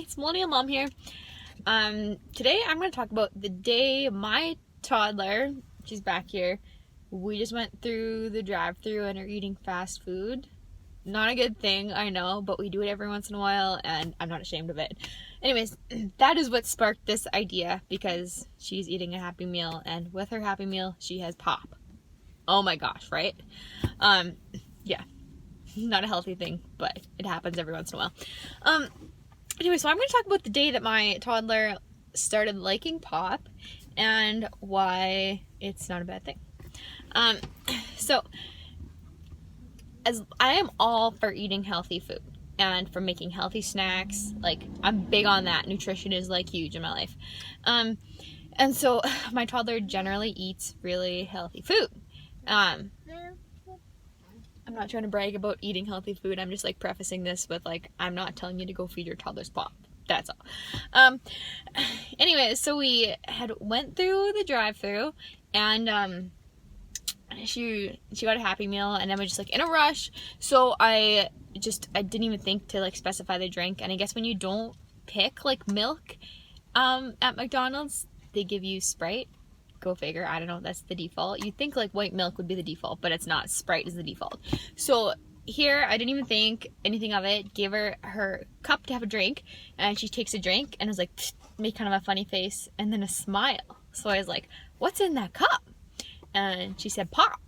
it's Millennial Mom here. Today I'm going to talk about the day my toddler, she's back here, we just went through the drive-thru and are eating fast food. Not a good thing, I know, but we do it every once in a while and I'm not ashamed of it. Anyways, that is what sparked this idea because she's eating a Happy Meal, and with her Happy Meal, she has pop. Oh my gosh, right? Yeah. Not a healthy thing, but it happens every once in a while. Anyway, so I'm going to talk about the day that my toddler started liking pop and why it's not a bad thing. So, as I am all for eating healthy food and for making healthy snacks, like I'm big on that. Nutrition is like huge in my life. And so my toddler generally eats really healthy food. I'm not trying to brag about eating healthy food. I'm just like prefacing this with like, I'm not telling you to go feed your toddler's pop. That's all. Anyway, so we had went through the drive-thru and she got a Happy Meal and I was just like in a rush. So I didn't even think to like specify the drink. And I guess when you don't pick like milk at McDonald's, they give you Sprite. Go figure. I don't know. That's the default. You'd think like white milk would be the default, but it's not. Sprite is the default. So here, I didn't even think anything of it. Gave her her cup to have a drink, and she takes a drink and was like, made kind of a funny face and then a smile. So I was like, "What's in that cup?" And she said, "Pop."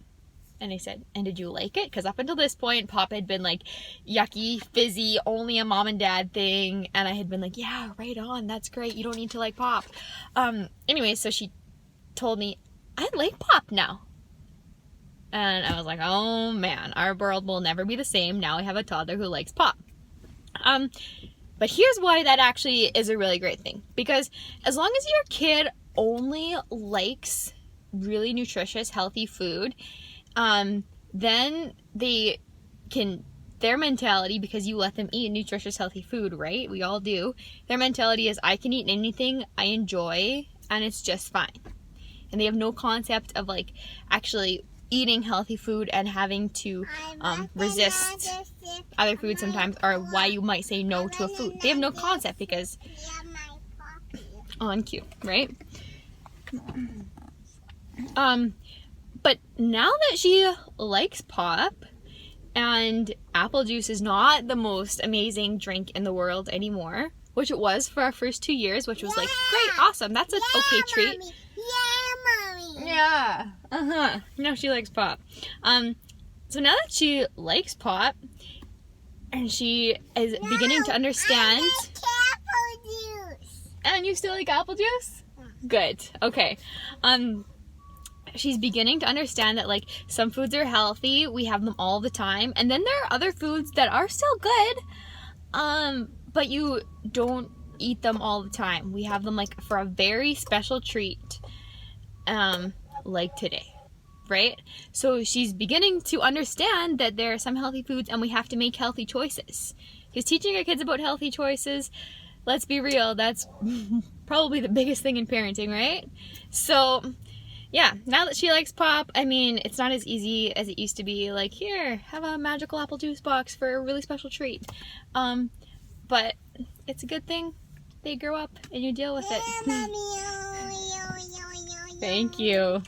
And I said, "And did you like it?" Because up until this point, pop had been like yucky, fizzy, only a mom and dad thing, and I had been like, "Yeah, right on. That's great. You don't need to like pop." Anyway, so she told me, "I like pop now." And I was like, oh man, our world will never be the same. Now I have a toddler who likes pop. But here's why that actually is a really great thing. Because as long as your kid only likes really nutritious, healthy food, then they can, their mentality, because you let them eat nutritious, healthy food, right? We all do. Their mentality is, I can eat anything I enjoy and it's just fine. And they have no concept of like actually eating healthy food and having to resist other foods sometimes, or why you might say no to a food. They have no concept because on cue, right? But now that she likes pop and apple juice is not the most amazing drink in the world anymore, which it was for our first 2 years, which was like, great, awesome, that's an okay treat. Mommy. Yeah. Now she likes pop. So now that she likes pop, and she is beginning to understand. I like apple juice. And you still like apple juice? Good. Okay. She's beginning to understand that like some foods are healthy. We have them all the time, and then there are other foods that are still good. But you don't eat them all the time. We have them like for a very special treat. Like today, right? So she's beginning to understand that there are some healthy foods and we have to make healthy choices. Because teaching our kids about healthy choices, let's be real, that's probably the biggest thing in parenting, right? So yeah, now that she likes pop, I mean, it's not as easy as it used to be, like, here, have a magical apple juice box for a really special treat. But it's a good thing. They grow up and you deal with it. Yeah, Mommy. Thank you.